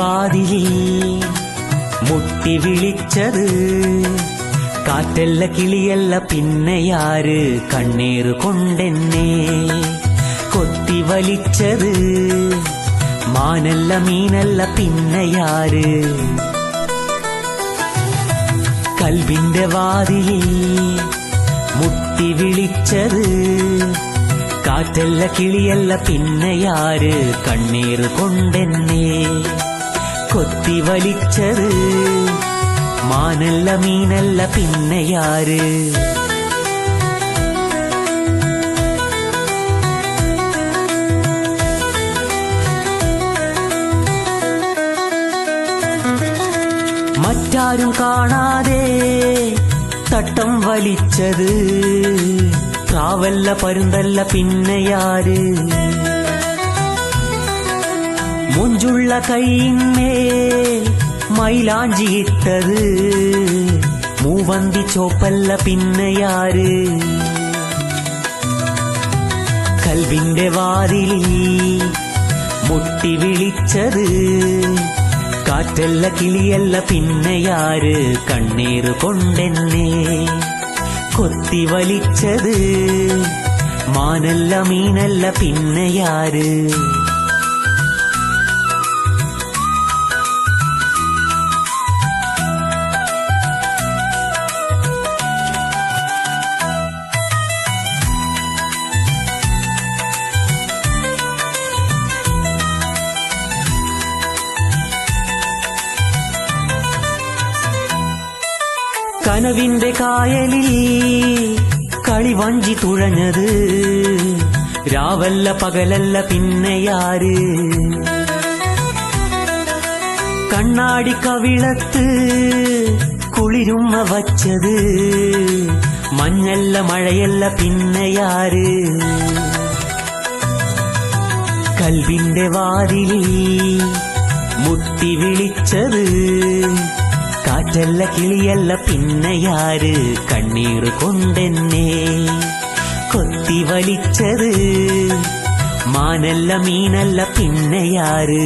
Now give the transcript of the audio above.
വാതിലിൽ മുട്ടി വിളിച്ചത് കാറ്റല്ല കിളിയല്ല പിന്നെയാര് കണ്ണീർ കൊണ്ടെന്നെ കൊത്തി വലിച്ചത് മാനല്ല മീനല്ല പിന്നെയാര് കൽബിന്റെ വാതിലിൽ മുട്ടി വിളിച്ചത് കാറ്റല്ല കിളിയല്ല പിന്നെയാര് കണ്ണീർ കൊണ്ടെന്നെ കൊത്തി വലിച്ചത് മാനല്ല മീനല്ല പിന്നെയാര് മറ്റാരും കാണാതെ തട്ടം വലിച്ചത് പ്രാവല്ല പരുന്തല്ല പിന്നെയാര് മുഞ്ചുള്ള കൈയിന്മേൽ മൈലാഞ്ചിയിട്ടത് മൂവന്തി ചോപ്പല്ല പിന്നെയാര് കൽബിന്റെ വാതിലിൽ മുട്ടി വിളിച്ചത് കാറ്റല്ല കിളിയല്ല പിന്നെയാര് കണ്ണീർ കൊണ്ടെന്നെ കൊത്തി വലിച്ചത് മാനല്ല മീനല്ല പിന്നെയാര് കനവിന്റെ കായലിൽ കളിവഞ്ചി തുഴഞ്ഞത് രാവല്ല പകലല്ല പിന്നെയാര് കണ്ണാടി കവിളത്ത് കുളിരുമ്മ വച്ചത് മഞ്ഞല്ല മഴയല്ല പിന്നെയാര് കൽബിന്റെ വാതിലിൽ മുട്ടി വിളിച്ചത് കാറ്റല്ല കിളിയല്ല പിന്നെയാര് കണ്ണീർ കൊണ്ടെന്നെ കൊത്തി വലിച്ചത് മാനല്ല മീനല്ല പിന്നെയാര്